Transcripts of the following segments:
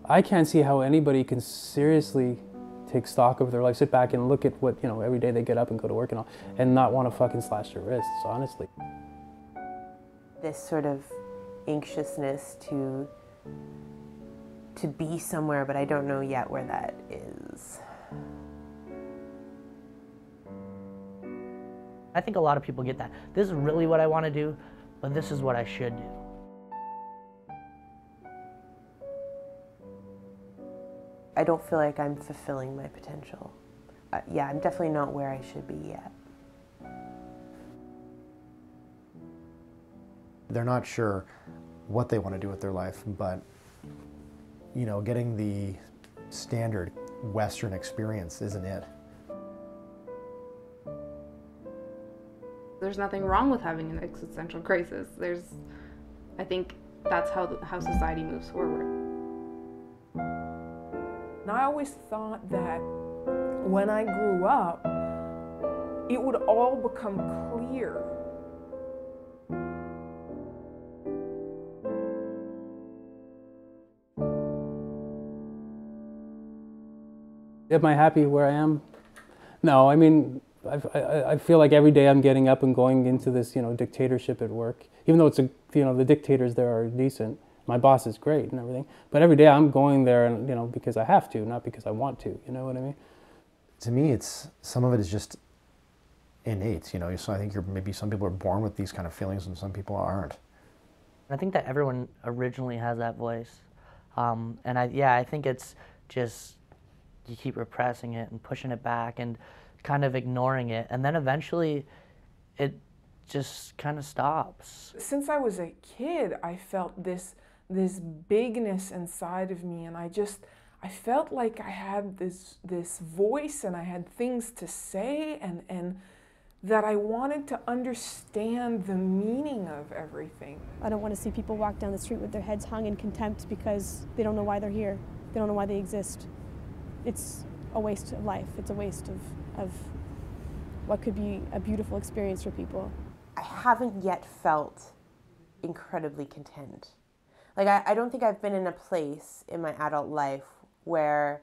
I can't see how anybody can seriously take stock of their life, sit back and look at what, you know, every day they get up and go to work and all, and not want to fucking slash their wrists, honestly. This sort of anxiousness to be somewhere, but I don't know yet where that is. I think a lot of people get that. This is really what I want to do, but this is what I should do. I don't feel like I'm fulfilling my potential. Yeah, I'm definitely not where I should be yet. They're not sure what they want to do with their life, but, you know, getting the standard Western experience isn't it. There's nothing wrong with having an existential crisis. I think that's how society moves forward. And I always thought that when I grew up, it would all become clear. Am I happy where I am? No, I mean, I feel like every day I'm getting up and going into this, you know, dictatorship at work. Even though it's a, you know, the dictators there are decent. My boss is great and everything. But every day I'm going there, and, you know, because I have to, not because I want to. You know what I mean? To me, some of it is just innate, you know. So I think maybe some people are born with these kind of feelings and some people aren't. I think that everyone originally has that voice. And I think it's just, you keep repressing it and pushing it back and kind of ignoring it. And then eventually it just kind of stops. Since I was a kid, I felt this bigness inside of me, and I felt like I had this voice and I had things to say, and that I wanted to understand the meaning of everything. I don't want to see people walk down the street with their heads hung in contempt because they don't know why they're here. They don't know why they exist. It's a waste of life. It's a waste of what could be a beautiful experience for people. I haven't yet felt incredibly content. Like, I don't think I've been in a place in my adult life where,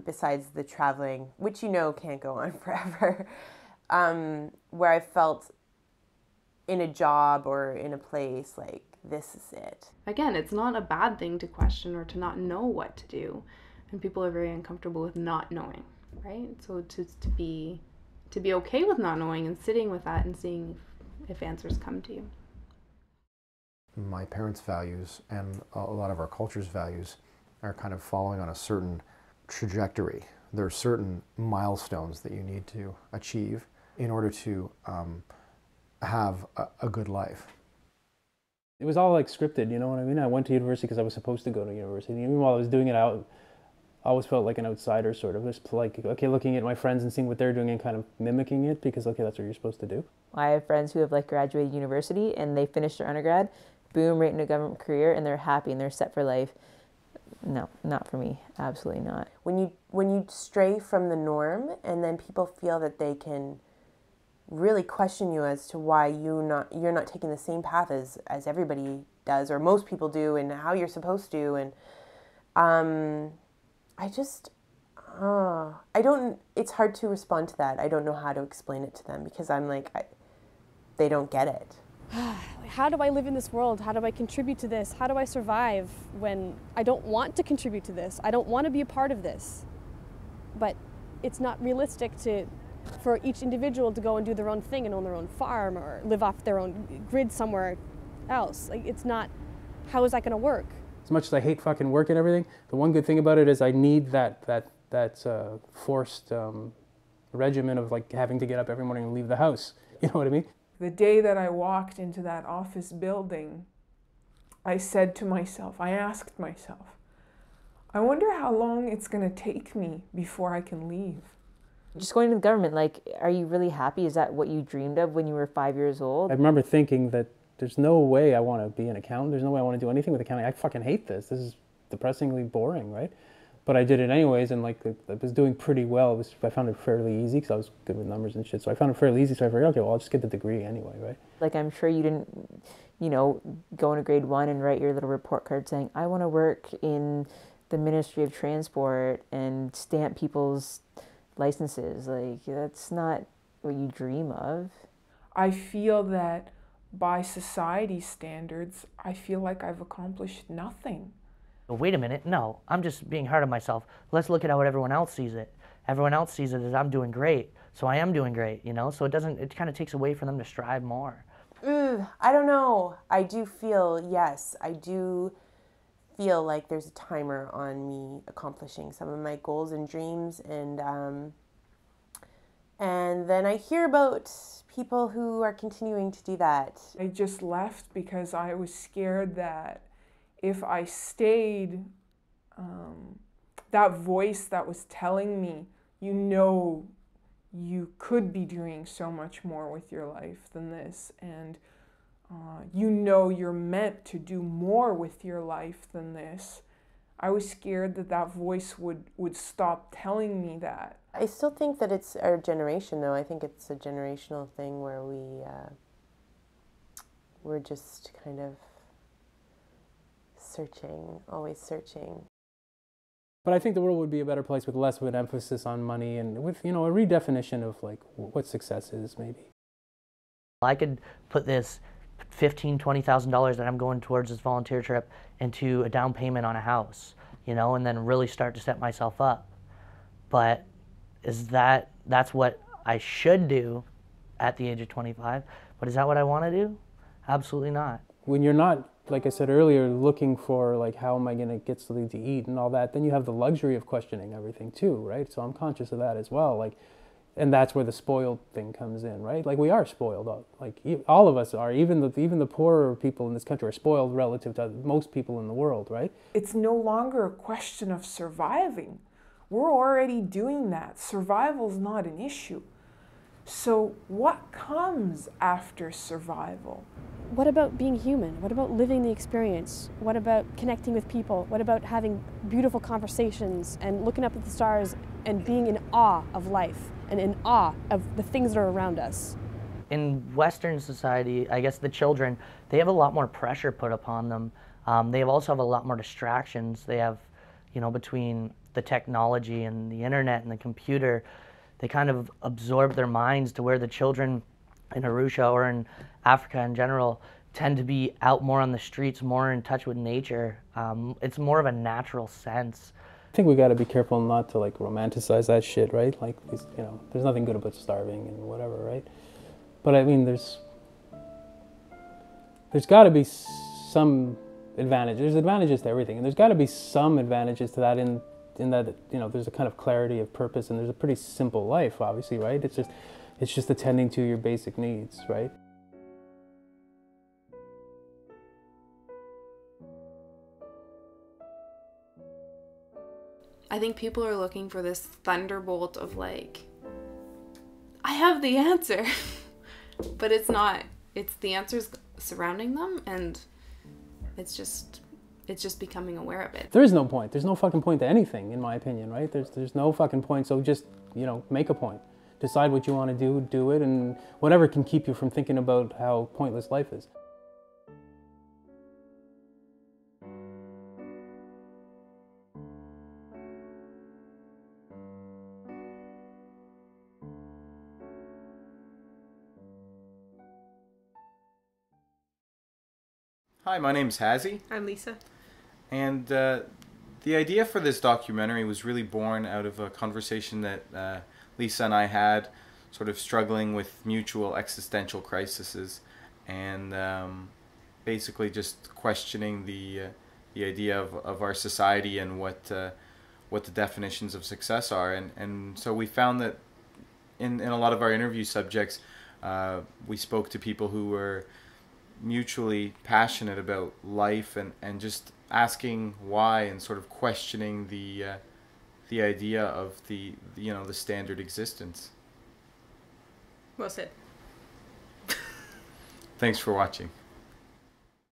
besides the traveling, which you know can't go on forever, where I felt in a job or in a place like, this is it. Again, it's not a bad thing to question or to not know what to do. And people are very uncomfortable with not knowing, right? So to be okay with not knowing and sitting with that and seeing if answers come to you. My parents' values and a lot of our culture's values are kind of following on a certain trajectory. There are certain milestones that you need to achieve in order to have a good life. It was all like scripted, you know what I mean? I went to university because I was supposed to go to university. Even while I was doing it, I always felt like an outsider, sort of. Just like, okay, looking at my friends and seeing what they're doing and kind of mimicking it because, okay, that's what you're supposed to do. I have friends who have like graduated university and they finished their undergrad, boom, right into a government career, and they're happy and they're set for life. No, not for me. Absolutely not. When you stray from the norm and then people feel that they can really question you as to why you're not taking the same path as everybody does or most people do and how you're supposed to, and it's hard to respond to that. I don't know how to explain it to them because I'm like, they don't get it. How do I live in this world? How do I contribute to this? How do I survive when I don't want to contribute to this? I don't want to be a part of this. But it's not realistic for each individual to go and do their own thing and own their own farm or live off their own grid somewhere else. Like, it's not, how is that going to work? As much as I hate fucking work and everything, the one good thing about it is I need that forced regimen of like having to get up every morning and leave the house. You know what I mean? The day that I walked into that office building, I said to myself, I asked myself, I wonder how long it's going to take me before I can leave. Just going to the government, like, are you really happy? Is that what you dreamed of when you were 5 years old? I remember thinking that there's no way I want to be an accountant. There's no way I want to do anything with accounting. I fucking hate this. This is depressingly boring, right? But I did it anyways, and like I was doing pretty well. I found it fairly easy because I was good with numbers and shit. So I found it fairly easy. So I figured, okay, well, I'll just get the degree anyway, right? Like, I'm sure you didn't, go into grade 1 and write your little report card saying, I want to work in the Ministry of Transport and stamp people's licenses. Like, that's not what you dream of. I feel that by society's standards, I feel like I've accomplished nothing. Wait a minute, no, I'm just being hard on myself. Let's look at how everyone else sees it. Everyone else sees it as I'm doing great, so I am doing great, you know? So it kind of takes away from them to strive more. I don't know. I do feel, yes, I do feel like there's a timer on me accomplishing some of my goals and dreams, and then I hear about people who are continuing to do that. I just left because I was scared that if I stayed, that voice that was telling me, you know, you could be doing so much more with your life than this, and you know you're meant to do more with your life than this. I was scared that that voice would stop telling me that. I still think that it's our generation, though. I think it's a generational thing where we're just kind of searching, always searching. But I think the world would be a better place with less of an emphasis on money and with, you know, a redefinition of like what success is, maybe. I could put this $15,000, $20,000 that I'm going towards this volunteer trip into a down payment on a house, you know, and then really start to set myself up. But that's what I should do at the age of 25, but is that what I want to do? Absolutely not. When you're not, like I said earlier, looking for like how am I going to get something to eat and all that, then you have the luxury of questioning everything too, right? So I'm conscious of that as well. Like, and that's where the spoiled thing comes in, right? Like, we are spoiled. Like, all of us are. Even the poorer people in this country are spoiled relative to most people in the world, right? It's no longer a question of surviving. We're already doing that. Survival's not an issue. So what comes after survival? What about being human? What about living the experience? What about connecting with people? What about having beautiful conversations and looking up at the stars and being in awe of life and in awe of the things that are around us? In Western society, I guess the children, they have a lot more pressure put upon them. They also have a lot more distractions. They have, you know, between the technology and the internet and the computer, they kind of absorb their minds to where the children in Arusha or in Africa in general tend to be out more on the streets, more in touch with nature. It's more of a natural sense. I think we got to be careful not to like romanticize that shit, right? Like, you know, there's nothing good about starving and whatever, right? But I mean, there's got to be some advantage. There's advantages to everything, and there's got to be some advantages to that in that, you know, there's a kind of clarity of purpose, and there's a pretty simple life, obviously, right? It's just attending to your basic needs, right? I think people are looking for this thunderbolt of like, I have the answer. But it's not. It's the answers surrounding them, and it's just becoming aware of it. There is no point. There's no fucking point to anything, in my opinion, right? There's no fucking point, so just, you know, make a point. Decide what you want to do it, and whatever can keep you from thinking about how pointless life is. Hi, my name's Hazzy. I'm Lisa. And the idea for this documentary was really born out of a conversation that Lisa and I had, sort of struggling with mutual existential crises, and basically just questioning the idea of our society and what the definitions of success are. And so we found that in a lot of our interview subjects, we spoke to people who were mutually passionate about life and just asking why and sort of questioning the idea of the standard existence. Well said. Thanks for watching.